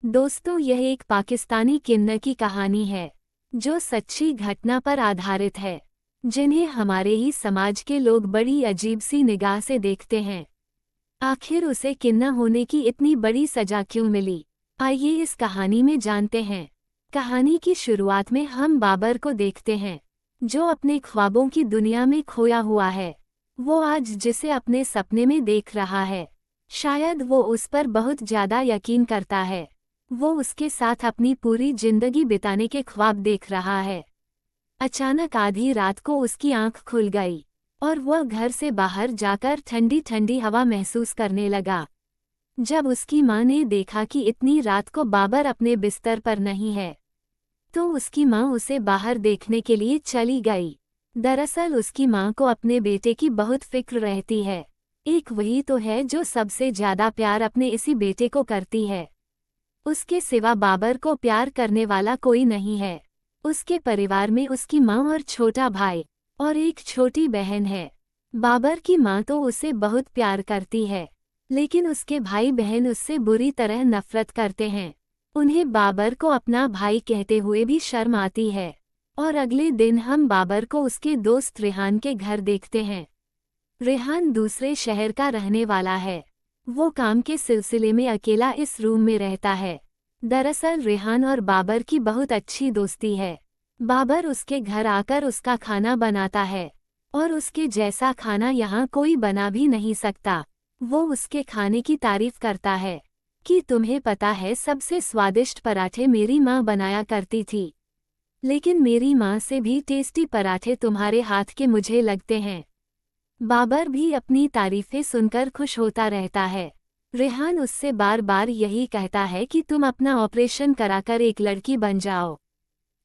दोस्तों, यह एक पाकिस्तानी किन्नर की कहानी है जो सच्ची घटना पर आधारित है, जिन्हें हमारे ही समाज के लोग बड़ी अजीब सी निगाह से देखते हैं। आखिर उसे किन्नर होने की इतनी बड़ी सजा क्यों मिली? आइए इस कहानी में जानते हैं। कहानी की शुरुआत में हम बाबर को देखते हैं, जो अपने ख्वाबों की दुनिया में खोया हुआ है। वो आज जिसे अपने सपने में देख रहा है, शायद वो उस पर बहुत ज्यादा यकीन करता है। वो उसके साथ अपनी पूरी जिंदगी बिताने के ख्वाब देख रहा है। अचानक आधी रात को उसकी आंख खुल गई और वह घर से बाहर जाकर ठंडी ठंडी हवा महसूस करने लगा। जब उसकी माँ ने देखा कि इतनी रात को बाबर अपने बिस्तर पर नहीं है, तो उसकी माँ उसे बाहर देखने के लिए चली गई। दरअसल उसकी माँ को अपने बेटे की बहुत फिक्र रहती है। एक वही तो है जो सबसे ज्यादा प्यार अपने इसी बेटे को करती है। उसके सिवा बाबर को प्यार करने वाला कोई नहीं है। उसके परिवार में उसकी माँ और छोटा भाई और एक छोटी बहन है। बाबर की माँ तो उसे बहुत प्यार करती है, लेकिन उसके भाई बहन उससे बुरी तरह नफरत करते हैं। उन्हें बाबर को अपना भाई कहते हुए भी शर्म आती है। और अगले दिन हम बाबर को उसके दोस्त रेहान के घर देखते हैं। रेहान दूसरे शहर का रहने वाला है। वो काम के सिलसिले में अकेला इस रूम में रहता है। दरअसल रेहान और बाबर की बहुत अच्छी दोस्ती है। बाबर उसके घर आकर उसका खाना बनाता है और उसके जैसा खाना यहाँ कोई बना भी नहीं सकता। वो उसके खाने की तारीफ करता है कि तुम्हें पता है, सबसे स्वादिष्ट पराठे मेरी माँ बनाया करती थी, लेकिन मेरी माँ से भी टेस्टी पराठे तुम्हारे हाथ के मुझे लगते हैं। बाबर भी अपनी तारीफें सुनकर खुश होता रहता है। रेहान उससे बार बार यही कहता है कि तुम अपना ऑपरेशन कराकर एक लड़की बन जाओ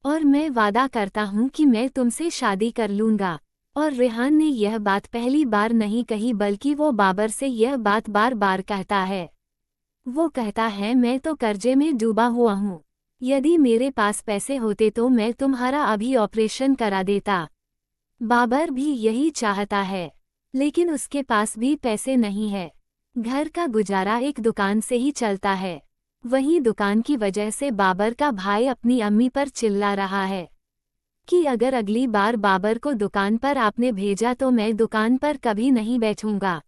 और मैं वादा करता हूँ कि मैं तुमसे शादी कर लूँगा। और रेहान ने यह बात पहली बार नहीं कही, बल्कि वो बाबर से यह बात बार बार कहता है। वो कहता है, मैं तो कर्जे में डूबा हुआ हूँ। यदि मेरे पास पैसे होते तो मैं तुम्हारा अभी ऑपरेशन करा देता। बाबर भी यही चाहता है, लेकिन उसके पास भी पैसे नहीं है। घर का गुजारा एक दुकान से ही चलता है। वहीं दुकान की वजह से बाबर का भाई अपनी अम्मी पर चिल्ला रहा है कि अगर अगली बार बाबर को दुकान पर आपने भेजा तो मैं दुकान पर कभी नहीं बैठूंगा।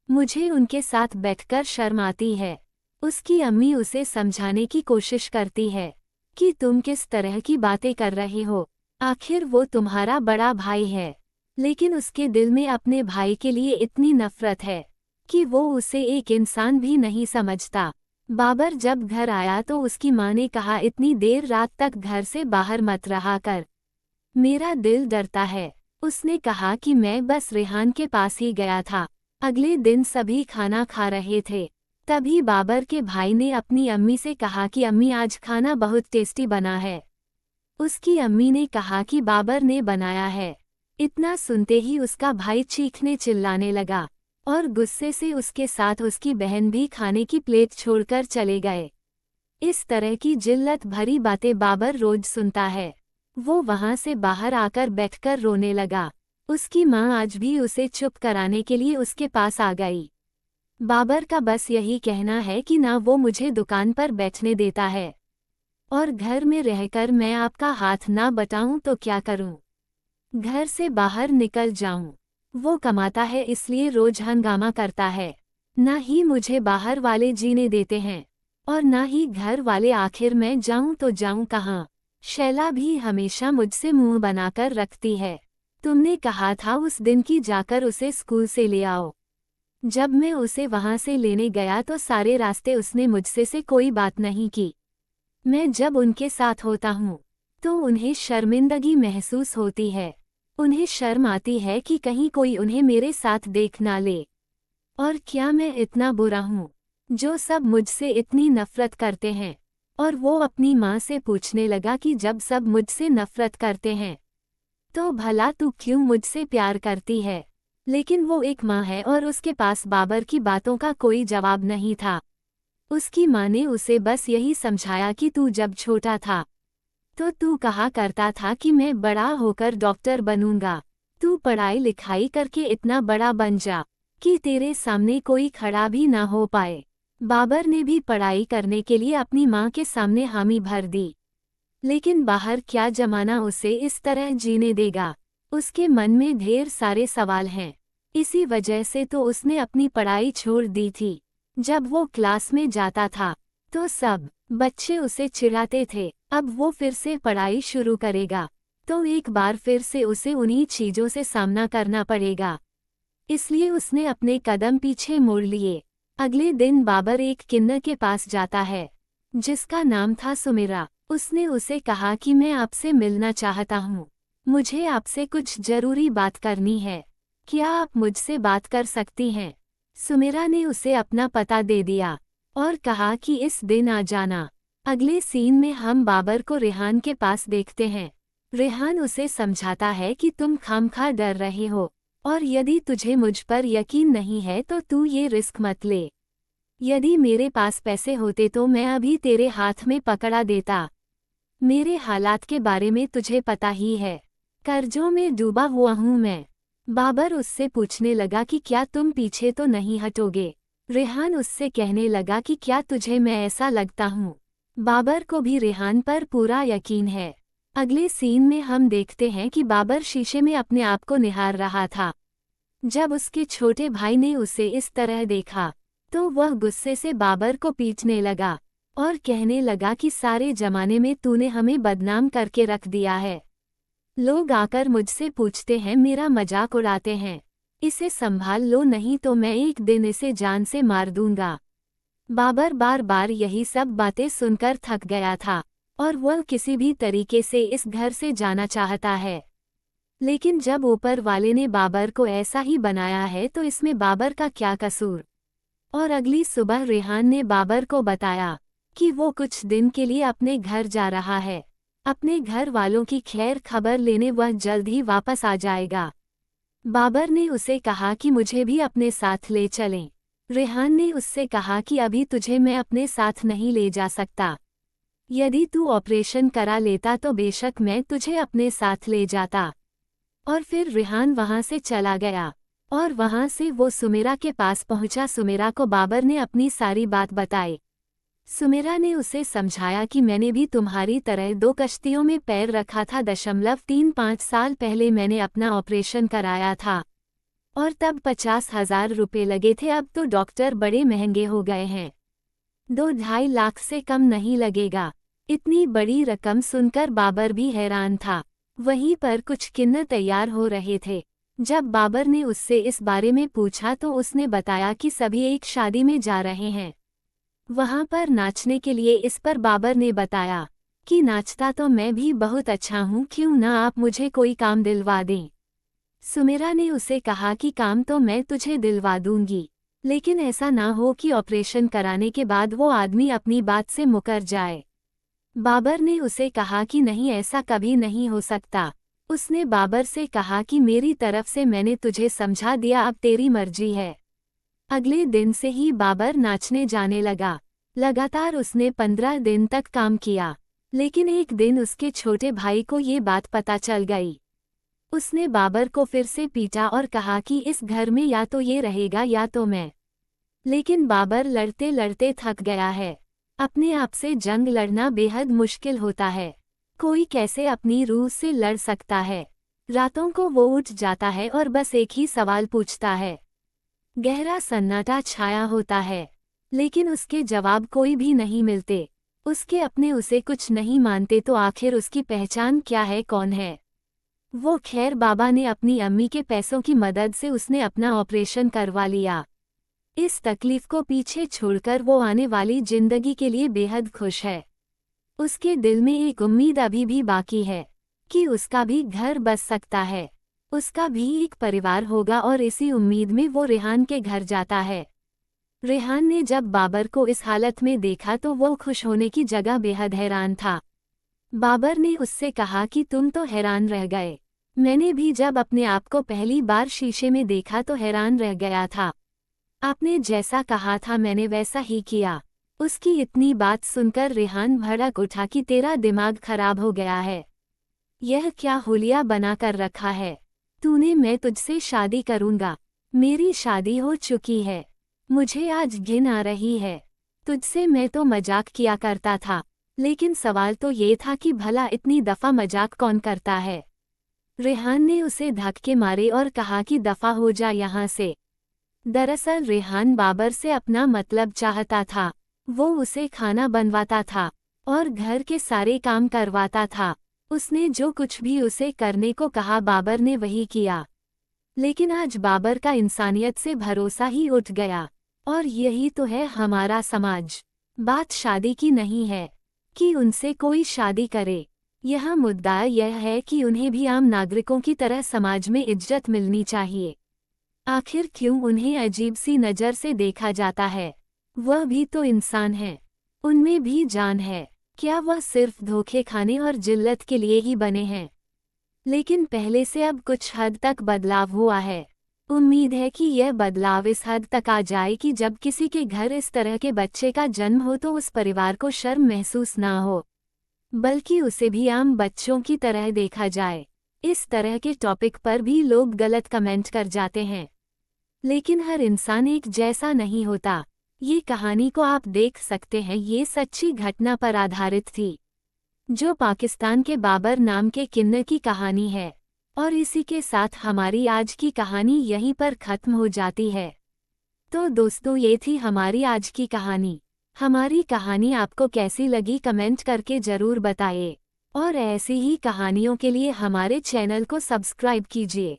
मुझे उनके साथ बैठकर शर्म आती है। उसकी अम्मी उसे समझाने की कोशिश करती है कि तुम किस तरह की बातें कर रहे हो, आखिर वो तुम्हारा बड़ा भाई है। लेकिन उसके दिल में अपने भाई के लिए इतनी नफरत है कि वो उसे एक इंसान भी नहीं समझता। बाबर जब घर आया तो उसकी माँ ने कहा, इतनी देर रात तक घर से बाहर मत रहा कर, मेरा दिल डरता है। उसने कहा कि मैं बस रेहान के पास ही गया था। अगले दिन सभी खाना खा रहे थे, तभी बाबर के भाई ने अपनी अम्मी से कहा कि अम्मी, आज खाना बहुत टेस्टी बना है। उसकी अम्मी ने कहा कि बाबर ने बनाया है। इतना सुनते ही उसका भाई चीखने चिल्लाने लगा और गुस्से से उसके साथ उसकी बहन भी खाने की प्लेट छोड़कर चले गए। इस तरह की जिल्लत भरी बातें बाबर रोज सुनता है। वो वहां से बाहर आकर बैठकर रोने लगा। उसकी माँ आज भी उसे चुप कराने के लिए उसके पास आ गई। बाबर का बस यही कहना है कि ना वो मुझे दुकान पर बैठने देता है, और घर में रहकर मैं आपका हाथ ना बटाऊं तो क्या करूं? घर से बाहर निकल जाऊं? वो कमाता है इसलिए रोज हंगामा करता है। ना ही मुझे बाहर वाले जीने देते हैं और ना ही घर वाले। आखिर मैं जाऊं तो जाऊं कहां? शैला भी हमेशा मुझसे मुंह बनाकर रखती है। तुमने कहा था उस दिन की जाकर उसे स्कूल से ले आओ। जब मैं उसे वहां से लेने गया तो सारे रास्ते उसने मुझसे से कोई बात नहीं की। मैं जब उनके साथ होता हूँ तो उन्हें शर्मिंदगी महसूस होती है। उन्हें शर्म आती है कि कहीं कोई उन्हें मेरे साथ देख ना ले। और क्या मैं इतना बुरा हूँ जो सब मुझसे इतनी नफरत करते हैं? और वो अपनी माँ से पूछने लगा कि जब सब मुझसे नफरत करते हैं तो भला तू क्यों मुझसे प्यार करती है? लेकिन वो एक माँ है और उसके पास बाबर की बातों का कोई जवाब नहीं था। उसकी माँ ने उसे बस यही समझाया कि तू जब छोटा था तो तू कहा करता था कि मैं बड़ा होकर डॉक्टर बनूंगा। तू पढ़ाई लिखाई करके इतना बड़ा बन जा कि तेरे सामने कोई खड़ा भी ना हो पाए। बाबर ने भी पढ़ाई करने के लिए अपनी माँ के सामने हामी भर दी। लेकिन बाहर क्या जमाना उसे इस तरह जीने देगा? उसके मन में ढेर सारे सवाल हैं। इसी वजह से तो उसने अपनी पढ़ाई छोड़ दी थी। जब वो क्लास में जाता था तो सब बच्चे उसे चिढ़ाते थे। अब वो फिर से पढ़ाई शुरू करेगा तो एक बार फिर से उसे उन्हीं चीज़ों से सामना करना पड़ेगा। इसलिए उसने अपने कदम पीछे मोड़ लिए। अगले दिन बाबर एक किन्नर के पास जाता है जिसका नाम था सुमेरा। उसने उसे कहा कि मैं आपसे मिलना चाहता हूँ। मुझे आपसे कुछ जरूरी बात करनी है। क्या आप मुझसे बात कर सकती हैं? सुमेरा ने उसे अपना पता दे दिया और कहा कि इस दिन आ जाना। अगले सीन में हम बाबर को रेहान के पास देखते हैं। रेहान उसे समझाता है कि तुम खामखा डर रहे हो और यदि तुझे मुझ पर यकीन नहीं है तो तू ये रिस्क मत ले। यदि मेरे पास पैसे होते तो मैं अभी तेरे हाथ में पकड़ा देता। मेरे हालात के बारे में तुझे पता ही है। कर्जों में डूबा हुआ हूँ मैं। बाबर उससे पूछने लगा कि क्या तुम पीछे तो नहीं हटोगे? रेहान उससे कहने लगा कि क्या तुझे मैं ऐसा लगता हूँ? बाबर को भी रेहान पर पूरा यकीन है। अगले सीन में हम देखते हैं कि बाबर शीशे में अपने आप को निहार रहा था। जब उसके छोटे भाई ने उसे इस तरह देखा तो वह गुस्से से बाबर को पीटने लगा और कहने लगा कि सारे जमाने में तूने हमें बदनाम करके रख दिया है। लोग आकर मुझसे पूछते हैं, मेरा मजाक उड़ाते हैं। इसे संभाल लो नहीं तो मैं एक दिन इसे जान से मार दूंगा। बाबर बार बार यही सब बातें सुनकर थक गया था और वह किसी भी तरीके से इस घर से जाना चाहता है। लेकिन जब ऊपर वाले ने बाबर को ऐसा ही बनाया है तो इसमें बाबर का क्या कसूर? और अगली सुबह रेहान ने बाबर को बताया कि वो कुछ दिन के लिए अपने घर जा रहा है। अपने घर वालों की खैर खबर लेने वह जल्द ही वापस आ जाएगा। बाबर ने उसे कहा कि मुझे भी अपने साथ ले चलें। रेहान ने उससे कहा कि अभी तुझे मैं अपने साथ नहीं ले जा सकता। यदि तू ऑपरेशन करा लेता तो बेशक मैं तुझे अपने साथ ले जाता। और फिर रेहान वहां से चला गया और वहां से वो सुमेरा के पास पहुंचा। सुमेरा को बाबर ने अपनी सारी बात बताई। सुमेरा ने उसे समझाया कि मैंने भी तुम्हारी तरह 2 कश्तियों में पैर रखा था। 3.5 साल पहले मैंने अपना ऑपरेशन कराया था और तब 50,000 रुपये लगे थे। अब तो डॉक्टर बड़े महंगे हो गए हैं। 2-2.5 लाख से कम नहीं लगेगा। इतनी बड़ी रकम सुनकर बाबर भी हैरान था। वहीं पर कुछ किन्नर तैयार हो रहे थे। जब बाबर ने उससे इस बारे में पूछा तो उसने बताया कि सभी एक शादी में जा रहे हैं, वहां पर नाचने के लिए। इस पर बाबर ने बताया कि नाचता तो मैं भी बहुत अच्छा हूँ, क्यों ना आप मुझे कोई काम दिलवा दें। सुमेरा ने उसे कहा कि काम तो मैं तुझे दिलवा दूंगी, लेकिन ऐसा ना हो कि ऑपरेशन कराने के बाद वो आदमी अपनी बात से मुकर जाए। बाबर ने उसे कहा कि नहीं, ऐसा कभी नहीं हो सकता। उसने बाबर से कहा कि मेरी तरफ से मैंने तुझे समझा दिया, अब तेरी मर्जी है। अगले दिन से ही बाबर नाचने जाने लगा। लगातार उसने 15 दिन तक काम किया, लेकिन एक दिन उसके छोटे भाई को ये बात पता चल गई। उसने बाबर को फिर से पीटा और कहा कि इस घर में या तो ये रहेगा या तो मैं। लेकिन बाबर लड़ते लड़ते थक गया है। अपने आप से जंग लड़ना बेहद मुश्किल होता है। कोई कैसे अपनी रूह से लड़ सकता है? रातों को वो उठ जाता है और बस एक ही सवाल पूछता है। गहरा सन्नाटा छाया होता है, लेकिन उसके जवाब कोई भी नहीं मिलते। उसके अपने उसे कुछ नहीं मानते तो आखिर उसकी पहचान क्या है, कौन है वो? खैर, बाबा ने अपनी अम्मी के पैसों की मदद से उसने अपना ऑपरेशन करवा लिया। इस तकलीफ को पीछे छोड़कर वो आने वाली जिंदगी के लिए बेहद खुश है। उसके दिल में एक उम्मीद अभी भी बाकी है कि उसका भी घर बस सकता है, उसका भी एक परिवार होगा, और इसी उम्मीद में वो रेहान के घर जाता है। रेहान ने जब बाबर को इस हालत में देखा तो वो खुश होने की जगह बेहद हैरान था। बाबर ने उससे कहा कि तुम तो हैरान रह गए। मैंने भी जब अपने आप को पहली बार शीशे में देखा तो हैरान रह गया था। आपने जैसा कहा था मैंने वैसा ही किया। उसकी इतनी बात सुनकर रेहान भड़क उठा कि तेरा दिमाग खराब हो गया है। यह क्या हुलिया बना कर रखा है तूने? मैं तुझसे शादी करूंगा। मेरी शादी हो चुकी है। मुझे आज घिन आ रही है। तुझसे मैं तो मजाक किया करता था, लेकिन सवाल तो ये था कि भला इतनी दफ़ा मजाक कौन करता है। रेहान ने उसे धक्के मारे और कहा कि दफ़ा हो जा यहाँ से। दरअसल रेहान बाबर से अपना मतलब चाहता था। वो उसे खाना बनवाता था और घर के सारे काम करवाता था। उसने जो कुछ भी उसे करने को कहा बाबर ने वही किया। लेकिन आज बाबर का इंसानियत से भरोसा ही उठ गया। और यही तो है हमारा समाज। बात शादी की नहीं है कि उनसे कोई शादी करे। यह मुद्दा यह है कि उन्हें भी आम नागरिकों की तरह समाज में इज्जत मिलनी चाहिए। आखिर क्यों उन्हें अजीब सी नज़र से देखा जाता है? वह भी तो इंसान है। उनमें भी जान है। क्या वह सिर्फ धोखे खाने और जिल्लत के लिए ही बने हैं? लेकिन पहले से अब कुछ हद तक बदलाव हुआ है। उम्मीद है कि यह बदलाव इस हद तक आ जाए कि जब किसी के घर इस तरह के बच्चे का जन्म हो तो उस परिवार को शर्म महसूस ना हो, बल्कि उसे भी आम बच्चों की तरह देखा जाए। इस तरह के टॉपिक पर भी लोग गलत कमेंट कर जाते हैं। लेकिन हर इंसान एक जैसा नहीं होता। ये कहानी को आप देख सकते हैं, ये सच्ची घटना पर आधारित थी, जो पाकिस्तान के बाबर नाम के किन्नर की कहानी है। और इसी के साथ हमारी आज की कहानी यहीं पर ख़त्म हो जाती है। तो दोस्तों, ये थी हमारी आज की कहानी। हमारी कहानी आपको कैसी लगी कमेंट करके ज़रूर बताइए। और ऐसी ही कहानियों के लिए हमारे चैनल को सब्सक्राइब कीजिए।